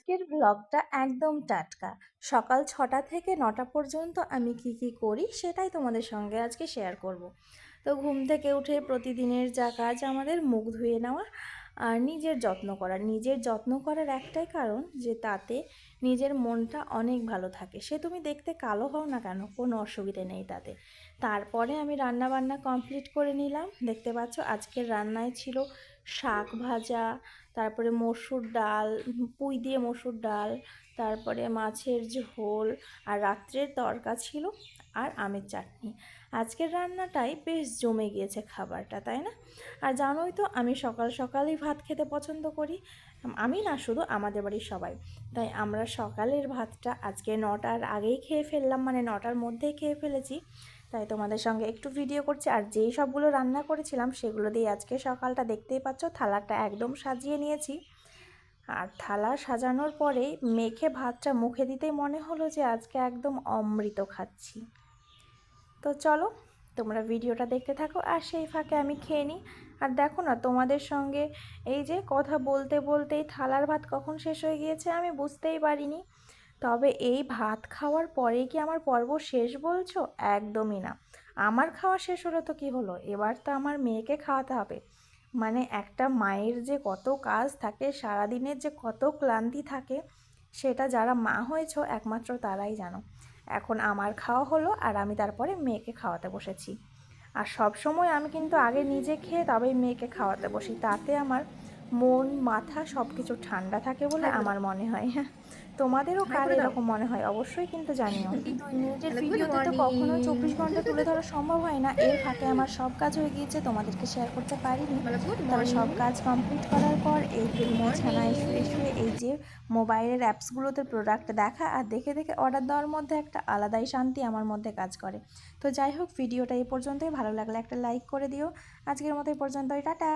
আজকের ব্লগটা একদম টাটকা। সকাল ৬টা থেকে ৯টা পর্যন্ত আমি কি করি সেটাই তোমাদের সঙ্গে আজকে শেয়ার করব। তো ঘুম থেকে উঠে প্রতিদিনের যা কাজ আমাদের, মুখ ধুয়ে নেওয়া আর নিজের যত্ন করা। নিজের যত্ন করার একটাই কারণ যে তাতে নিজের মনটা অনেক ভালো থাকে। সে তুমি দেখতে কালো হও না কেন, কোনো অসুবিধে নেই তাতে। তারপরে আমি রান্না বান্না কমপ্লিট করে নিলাম। দেখতে পাচ্ছ আজকের রান্নায় ছিল শাক ভাজা, তারপরে মসুর ডাল, পুঁই দিয়ে মসুর ডাল, তারপরে মাছের ঝোল, আর রাত্রের তরকা ছিল, আর আমের চাটনি। আজকের রান্নাটাই বেশ জমে গিয়েছে খাবারটা, তাই না? আর জানোই তো আমি সকাল সকালই ভাত খেতে পছন্দ করি। আমি না, শুধু আমাদের বাড়ির সবাই। তাই আমরা সকালের ভাতটা আজকে 9টার আগেই খেয়ে ফেললাম, মানে 9টার মধ্যেই খেয়ে ফেলেছি। তাই তোমাদের সঙ্গে একটু ভিডিও করছি। আর যেই সবগুলো রান্না করেছিলাম সেগুলো দিয়ে আজকে সকালটা দেখতেই পাচ্ছ, থালাটা একদম সাজিয়ে নিয়েছি। আর থালা সাজানোর পরেই মেখে ভাতটা মুখে দিতেই মনে হলো যে আজকে একদম অমৃত খাচ্ছি। তো চলো তোমরা ভিডিওটা দেখতে থাকো, আর সেই ফাঁকে আমি খেয়ে নিই। আর দেখো না, তোমাদের সঙ্গে এই যে কথা বলতে বলতেই থালার ভাত কখন শেষ হয়ে গিয়েছে আমি বুঝতেই পারিনি। তবে এই ভাত খাওয়ার পরেই কি আমার পর্ব শেষ বলছো? একদমই না। আমার খাওয়া শেষ হলো তো কি হলো, এবার তো আমার মেয়েকে খাওয়াতে হবে। মানে একটা মায়ের যে কত কাজ থাকে, সারাদিনের যে কত ক্লান্তি থাকে, সেটা যারা মা হয়েছো একমাত্র তারাই জানো। এখন আমার খাওয়া হলো আর আমি তারপরে মেয়েকে খাওয়াতে বসেছি। আর সব সময় আমি কিন্তু আগে নিজে খেয়ে তবেই মেয়েকে খাওয়াতে বসি, তাতে আমার মন মাথা সব কিছু ঠান্ডা থাকে বলে আমার মনে হয়। তোমাদেরও কার এরকম মনে হয় অবশ্যই কিন্তু জানিও। নিজের ভিডিওতে তো কখনো 24 ঘন্টা তুলে ধরা সম্ভব হয় না। এর ফাঁকে আমার সব কাজ হয়ে গিয়েছে, তোমাদেরকে শেয়ার করতে পারিনি। তবে সব কাজ কমপ্লিট করার পর একটু বিছানায় শুয়ে শুয়ে এই যে মোবাইলের অ্যাপসগুলোতে প্রোডাক্ট দেখা আর দেখে দেখে অর্ডার দেওয়ার মধ্যে একটা আলাদাই শান্তি আমার মধ্যে কাজ করে। তো যাই হোক, ভিডিওটা এই পর্যন্তই। ভালো লাগলে একটা লাইক করে দিও। আজকের মতো এই পর্যন্তই, টাটা।